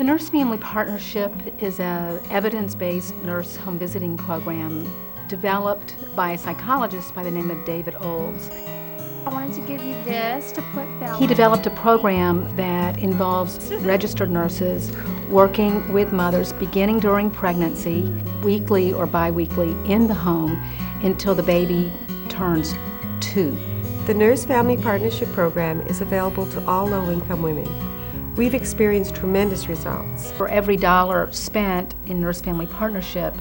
The Nurse-Family Partnership is an evidence-based nurse home visiting program developed by a psychologist by the name of David Olds. I wanted to give you this to put down. He developed a program that involves registered nurses working with mothers beginning during pregnancy, weekly or bi-weekly in the home until the baby turns 2. The Nurse-Family Partnership Program is available to all low-income women. We've experienced tremendous results. For every dollar spent in Nurse-Family Partnership,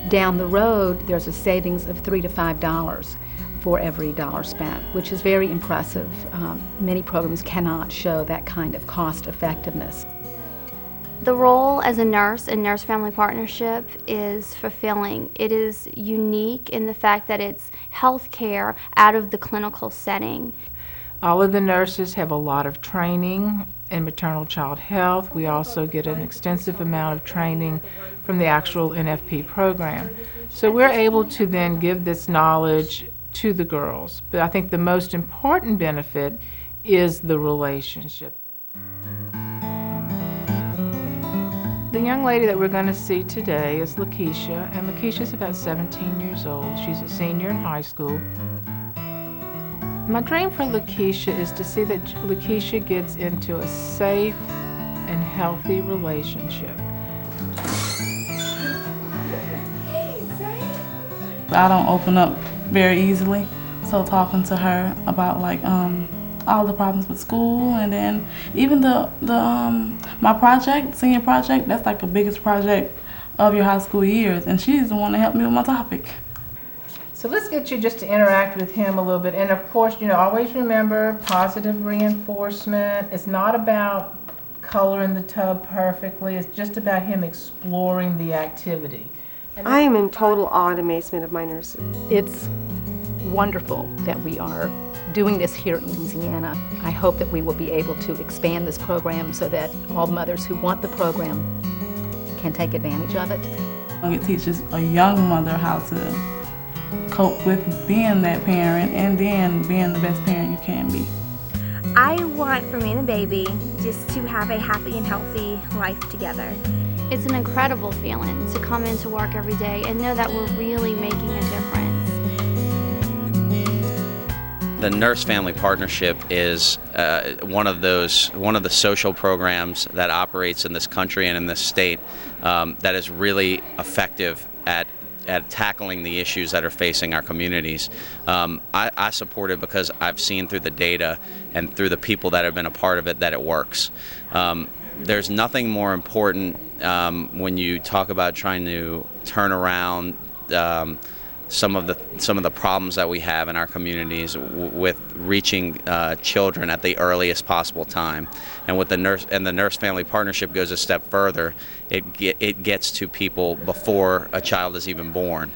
down the road there's a savings of $3 to $5 for every dollar spent, which is very impressive. Many programs cannot show that kind of cost effectiveness. The role as a nurse in Nurse-Family Partnership is fulfilling. It is unique in the fact that it's health care out of the clinical setting. All of the nurses have a lot of training in maternal child health. We also get an extensive amount of training from the actual NFP program. So we're able to then give this knowledge to the girls. But I think the most important benefit is the relationship. The young lady that we're going to see today is Lakeisha, and Lakeisha's about 17 years old. She's a senior in high school. My dream for Lakeisha is to see that Lakeisha gets into a safe and healthy relationship. I don't open up very easily, so talking to her about all the problems with school, and then even my project, senior project, that's like the biggest project of your high school years, and she's the one that helped me with my topic. So let's get you just to interact with him a little bit. And of course, always remember positive reinforcement. It's not about coloring the tub perfectly. It's just about him exploring the activity. I am in total awe and amazement of my nurses. It's wonderful that we are doing this here in Louisiana. I hope that we will be able to expand this program so that all the mothers who want the program can take advantage of it. It teaches a young mother how to cope with being that parent and then being the best parent you can be. I want for me and the baby just to have a happy and healthy life together. It's an incredible feeling to come into work every day and know that we're really making a difference. The Nurse-Family Partnership is one of the social programs that operates in this country and in this state that is really effective at tackling the issues that are facing our communities. I support it because I've seen through the data and through the people that have been a part of it that it works. There's nothing more important when you talk about trying to turn around some of the problems that we have in our communities with reaching children at the earliest possible time. And with the Nurse-Family Partnership goes a step further. It gets to people before a child is even born.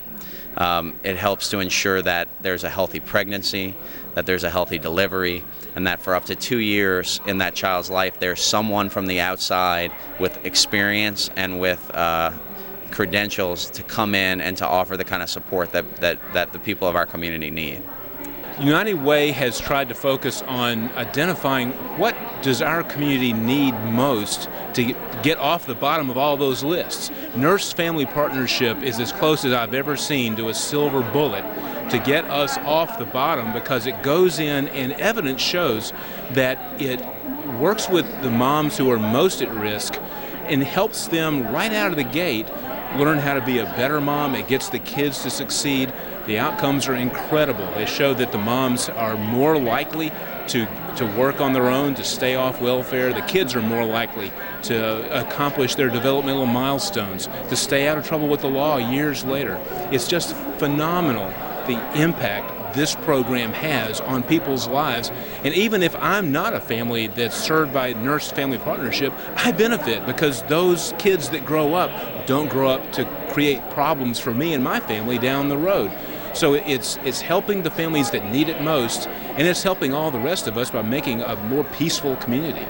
It helps to ensure that there's a healthy pregnancy, that there's a healthy delivery, and that for up to 2 years in that child's life, there's someone from the outside with experience and with credentials to come in and to offer the kind of support that the people of our community need. United Way has tried to focus on identifying what does our community need most to get off the bottom of all those lists. Nurse-Family Partnership is as close as I've ever seen to a silver bullet to get us off the bottom, because it goes in and evidence shows that it works with the moms who are most at risk and helps them right out of the gate learn how to be a better mom. It gets the kids to succeed. The outcomes are incredible. They show that the moms are more likely to work on their own, to stay off welfare. The kids are more likely to accomplish their developmental milestones, to stay out of trouble with the law years later. It's just phenomenal, the impact this program has on people's lives. And even if I'm not a family that's served by Nurse-Family Partnership, I benefit because those kids that grow up don't grow up to create problems for me and my family down the road. So it's helping the families that need it most, and it's helping all the rest of us by making a more peaceful community.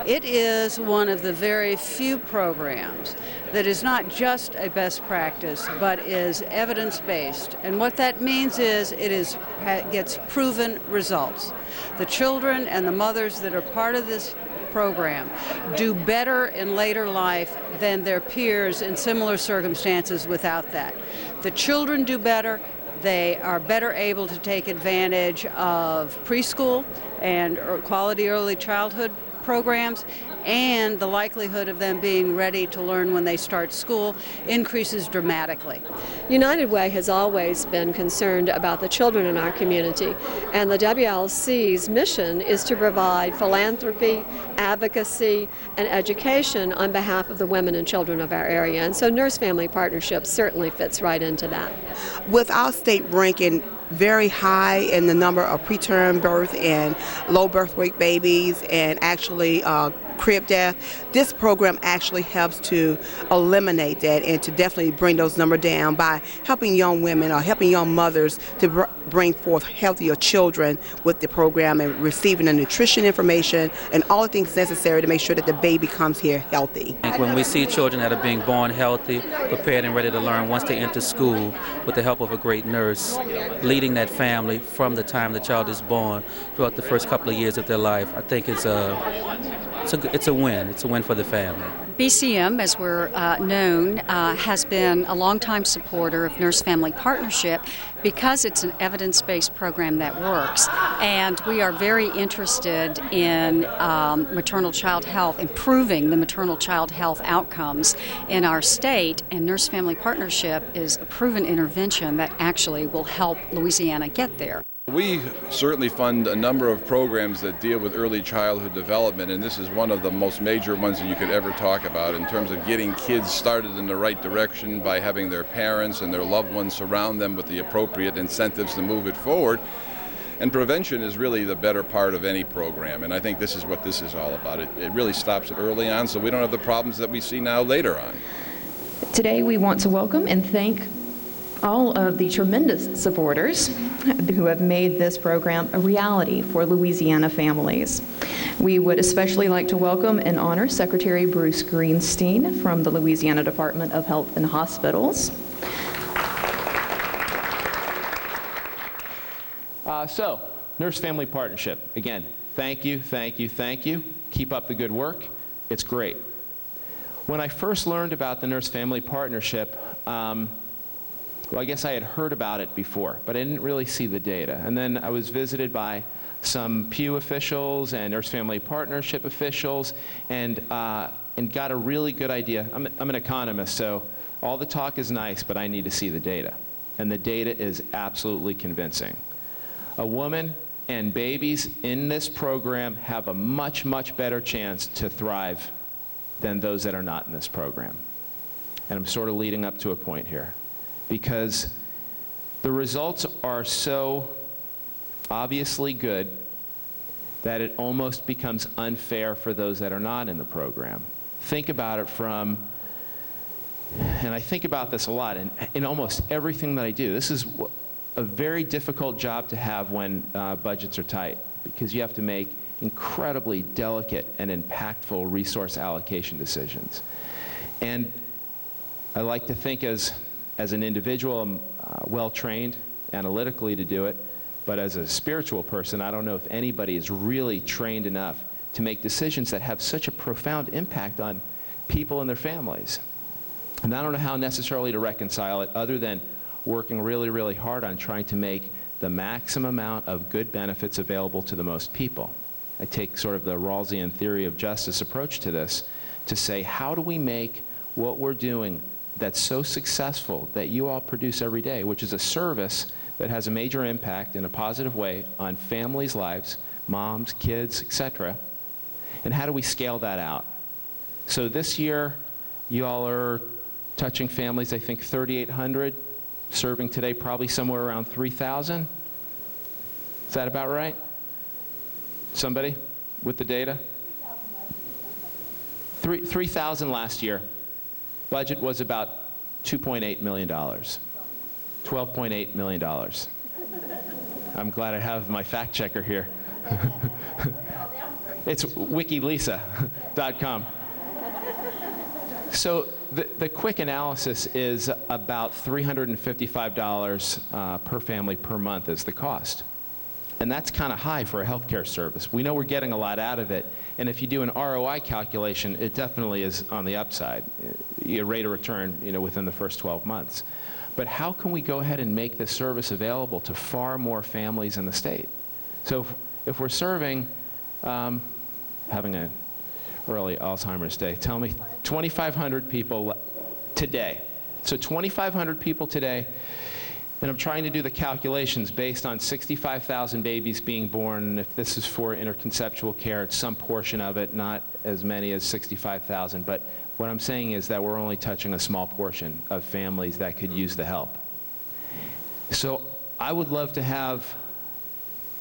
It is one of the very few programs that is not just a best practice, but is evidence-based. And what that means is it gets proven results. The children and the mothers that are part of this program do better in later life than their peers in similar circumstances without that. The children do better. They are better able to take advantage of preschool and quality early childhood programs, and the likelihood of them being ready to learn when they start school increases dramatically. United Way has always been concerned about the children in our community, and the WLC's mission is to provide philanthropy, advocacy, and education on behalf of the women and children of our area, and so Nurse Family Partnership certainly fits right into that. With our state ranking very high in the number of preterm birth and low birth weight babies and actually crib death, this program actually helps to eliminate that and to definitely bring those numbers down by helping young women or helping young mothers to bring forth healthier children with the program and receiving the nutrition information and all the things necessary to make sure that the baby comes here healthy. When we see children that are being born healthy, prepared and ready to learn once they enter school with the help of a great nurse, leading that family from the time the child is born throughout the first couple of years of their life, I think it's a win. It's a win for the family. BCM, as we're known, has been a longtime supporter of Nurse Family Partnership because it's an evidence-based program that works. And we are very interested in maternal child health, improving the maternal child health outcomes in our state. And Nurse Family Partnership is a proven intervention that actually will help Louisiana get there. We certainly fund a number of programs that deal with early childhood development, and this is one of the most major ones that you could ever talk about in terms of getting kids started in the right direction by having their parents and their loved ones surround them with the appropriate incentives to move it forward. And prevention is really the better part of any program, and I think this is what this is all about. It really stops it early on so we don't have the problems that we see now later on. Today we want to welcome and thank all of the tremendous supporters who have made this program a reality for Louisiana families. We would especially like to welcome and honor Secretary Bruce Greenstein from the Louisiana Department of Health and Hospitals. So, Nurse Family Partnership, again, thank you, thank you, thank you. Keep up the good work. It's great. When I first learned about the Nurse Family Partnership, well, I guess I had heard about it before, but I didn't really see the data. And then I was visited by some Pew officials and Nurse Family Partnership officials and got a really good idea. I'm an economist, so all the talk is nice, but I need to see the data. And the data is absolutely convincing. A woman and babies in this program have a much, much better chance to thrive than those that are not in this program. And I'm sort of leading up to a point here, because the results are so obviously good that it almost becomes unfair for those that are not in the program. Think about it from, and I think about this a lot in almost everything that I do. This is a very difficult job to have when budgets are tight, because you have to make incredibly delicate and impactful resource allocation decisions. And I like to think as an individual, I'm well-trained analytically to do it, but as a spiritual person, I don't know if anybody is really trained enough to make decisions that have such a profound impact on people and their families. And I don't know how necessarily to reconcile it other than working really, really hard on trying to make the maximum amount of good benefits available to the most people. I take sort of the Rawlsian theory of justice approach to this to say, how do we make what we're doing that's so successful that you all produce every day, which is a service that has a major impact in a positive way on families' lives, moms, kids, etc. And how do we scale that out? So this year, you all are touching families, I think 3,800, serving today probably somewhere around 3,000. Is that about right? Somebody with the data? 3,000 last year. Budget was about $2.8 million. $12.8 million. I'm glad I have my fact checker here. It's wikilisa.com. So the quick analysis is about $355 per family per month is the cost. And that's kind of high for a healthcare service. We know we're getting a lot out of it, and if you do an ROI calculation, it definitely is on the upside. Your rate of return, within the first 12 months. But how can we go ahead and make this service available to far more families in the state? So if we're serving, having an early Alzheimer's day, tell me 2,500 people today. So 2,500 people today, and I'm trying to do the calculations based on 65,000 babies being born, and if this is for interconceptual care, it's some portion of it, not as many as 65,000. But what I'm saying is that we're only touching a small portion of families that could use the help. So I would love to have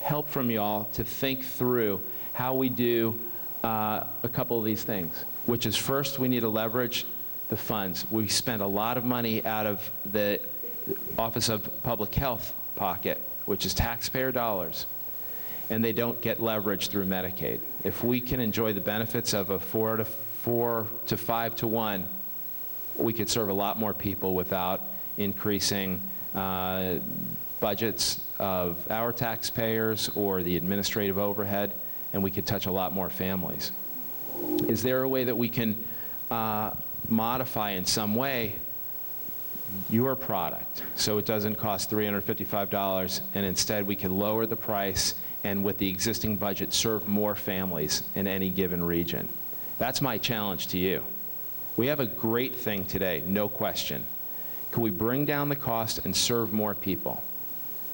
help from y'all to think through how we do a couple of these things, which is first, we need to leverage the funds. We spend a lot of money out of the Office of Public Health pocket, which is taxpayer dollars, and they don't get leverage through Medicaid. If we can enjoy the benefits of a 4 to 5 to 1, we could serve a lot more people without increasing budgets of our taxpayers or the administrative overhead, and we could touch a lot more families. Is there a way that we can modify in some way your product so it doesn't cost $355, and instead we can lower the price and with the existing budget serve more families in any given region? That's my challenge to you. We have a great thing today, no question. Can we bring down the cost and serve more people?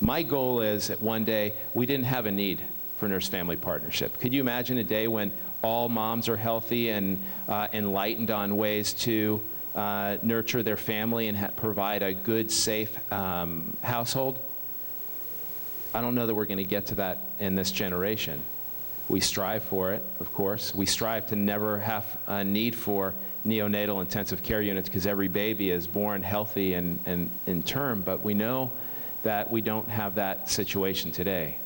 My goal is that one day we didn't have a need for nurse-family partnership. Could you imagine a day when all moms are healthy and enlightened on ways to nurture their family and provide a good, safe household? I don't know that we're going to get to that in this generation. We strive for it, of course. We strive to never have a need for neonatal intensive care units because every baby is born healthy and in term, but we know that we don't have that situation today.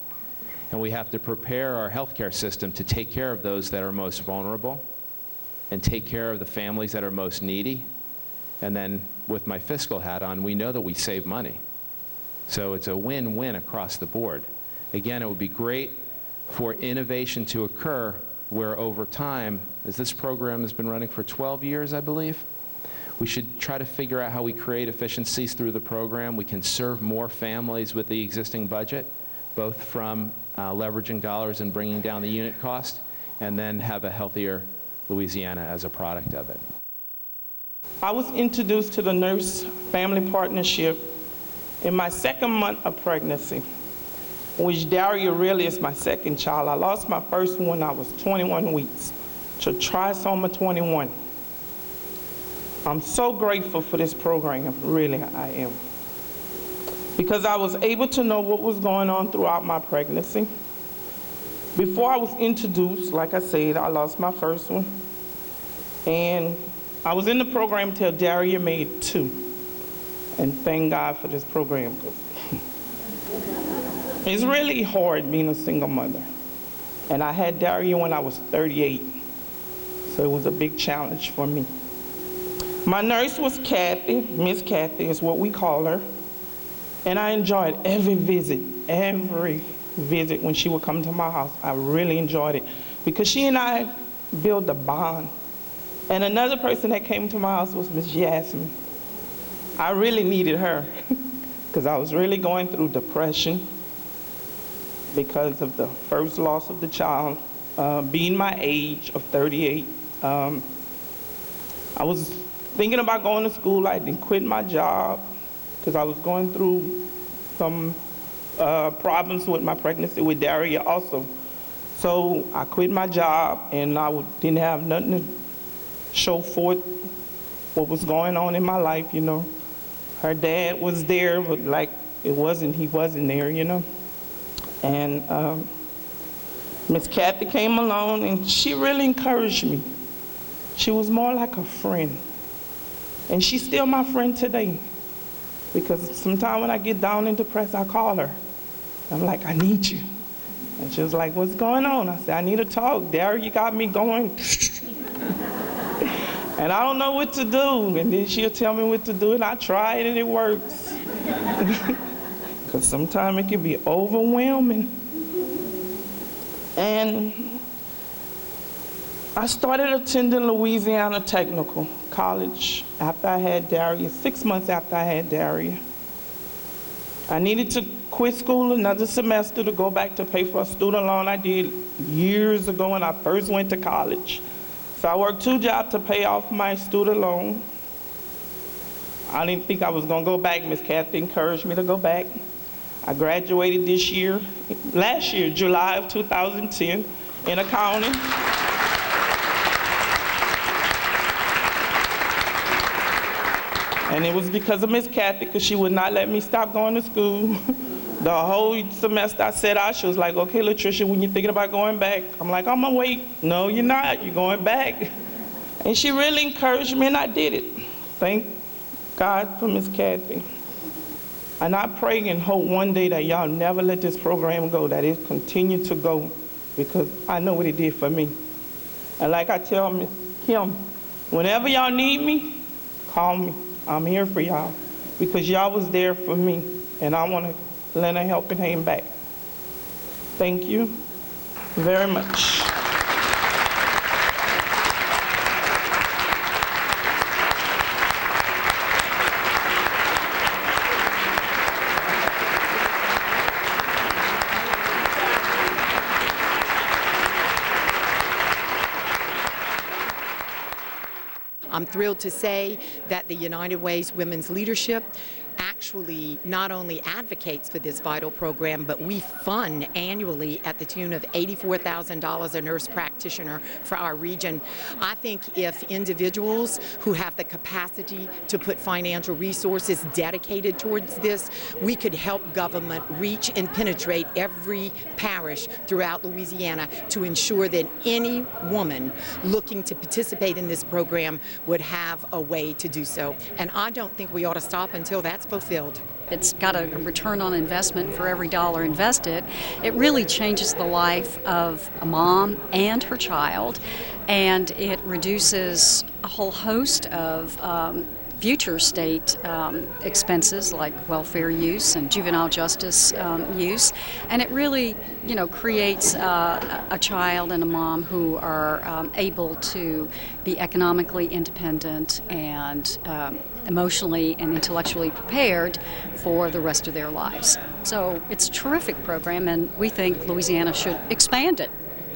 And we have to prepare our healthcare system to take care of those that are most vulnerable and take care of the families that are most needy. And then with my fiscal hat on, we know that we save money. So it's a win-win across the board. Again, it would be great for innovation to occur where over time, as this program has been running for 12 years, I believe, we should try to figure out how we create efficiencies through the program. We can serve more families with the existing budget, both from leveraging dollars and bringing down the unit cost, and then have a healthier Louisiana as a product of it. I was introduced to the nurse-family partnership in my 2nd month of pregnancy, which Daria really is my 2nd child. I lost my first one when I was 21 weeks to trisomy 21. I'm so grateful for this program, really I am. Because I was able to know what was going on throughout my pregnancy. Before I was introduced, like I said, I lost my first one. And I was in the program till Daria made 2. And thank God for this program, because it's really hard being a single mother. And I had Daria when I was 38. So it was a big challenge for me. My nurse was Kathy. Miss Kathy is what we call her. And I enjoyed every visit when she would come to my house. I really enjoyed it because she and I built a bond. And another person that came to my house was Miss Yasmin. I really needed her because I was really going through depression because of the first loss of the child, being my age of 38. I was thinking about going to school. I didn't quit my job because I was going through some problems with my pregnancy with Daria also. So I quit my job and I didn't have nothing to show forth what was going on in my life, you know. Her dad was there, but like he wasn't there, you know. And Miss Kathy came along and she really encouraged me. She was more like a friend. And she's still my friend today. Because sometimes when I get down and depressed, I call her. I'm like, I need you. And she was like, what's going on? I said, I need to talk. Daria, you got me going. And I don't know what to do. And then she'll tell me what to do, and I try it, and it works. Because sometimes it can be overwhelming. And I started attending Louisiana Technical College after I had Daria, 6 months after I had Daria. I needed to quit school another semester to go back to pay for a student loan I did years ago when I first went to college. So I worked 2 jobs to pay off my student loan. I didn't think I was gonna go back. Miss Kathy encouraged me to go back. I graduated last year, July of 2010, in accounting. And it was because of Miss Kathy, because she would not let me stop going to school. The whole semester I sat out, she was like, okay, Latricia, when you're thinking about going back, I'm like, I'm gonna wait. No, you're not, you're going back. And she really encouraged me, and I did it. Thank God for Miss Kathy. And I pray and hope one day that y'all never let this program go, that it continue to go, because I know what it did for me. And like I tell Miss Kim, whenever y'all need me, call me. I'm here for y'all, because y'all was there for me, and I want to lend a helping hand back. Thank you very much. I'm thrilled to say that the United Way's Women's Leadership actually not only advocates for this vital program, but we fund annually at the tune of $84,000 a nurse practitioner for our region. I think if individuals who have the capacity to put financial resources dedicated towards this, we could help government reach and penetrate every parish throughout Louisiana to ensure that any woman looking to participate in this program would have a way to do so. And I don't think we ought to stop until that's fulfilled. It's got a return on investment for every dollar invested. It really changes the life of a mom and her child, and it reduces a whole host of future state expenses like welfare use and juvenile justice use, and it really, creates a child and a mom who are able to be economically independent and emotionally and intellectually prepared for the rest of their lives. So it's a terrific program, and we think Louisiana should expand it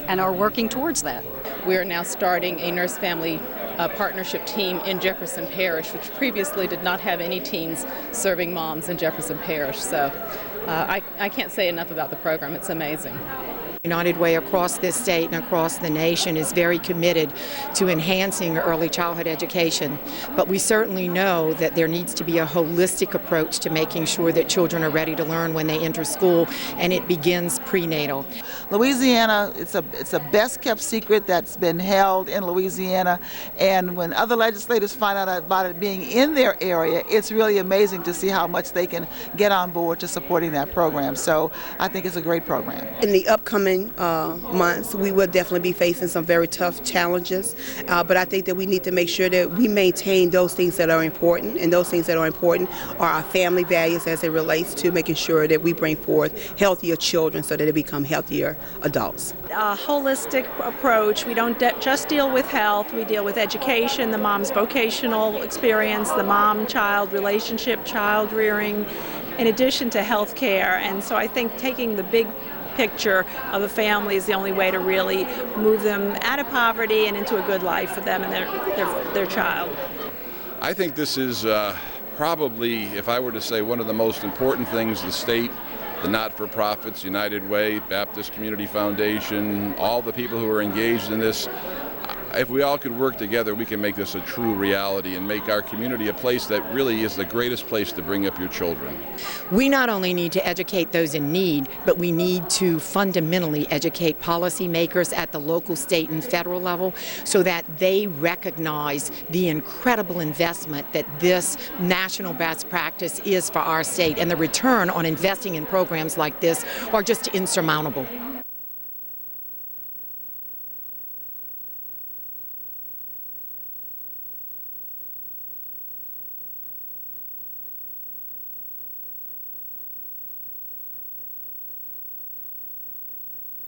and are working towards that. We are now starting a nurse-family partnership team in Jefferson Parish, which previously did not have any teams serving moms in Jefferson Parish. So I can't say enough about the program. It's amazing. United Way across this state and across the nation is very committed to enhancing early childhood education, but we certainly know that there needs to be a holistic approach to making sure that children are ready to learn when they enter school, and it begins prenatal. Louisiana, it's a best kept secret that's been held in Louisiana, and when other legislators find out about it being in their area, it's really amazing to see how much they can get on board to supporting that program. So I think it's a great program. In the upcoming months, we will definitely be facing some very tough challenges, but I think that we need to make sure that we maintain those things that are important, and those things that are important are our family values as it relates to making sure that we bring forth healthier children so that they become healthier adults. A holistic approach. We don't just deal with health, we deal with education, the mom's vocational experience, the mom-child relationship, child rearing, in addition to health care. And so I think taking the big picture of a family is the only way to really move them out of poverty and into a good life for them and their child. I think this is probably, if I were to say, one of the most important things the state, the not-for-profits, United Way, Baptist Community Foundation, all the people who are engaged in this, if we all could work together, we can make this a true reality and make our community a place that really is the greatest place to bring up your children. We not only need to educate those in need, but we need to fundamentally educate policymakers at the local, state, and federal level so that they recognize the incredible investment that this national best practice is for our state, and the return on investing in programs like this are just insurmountable.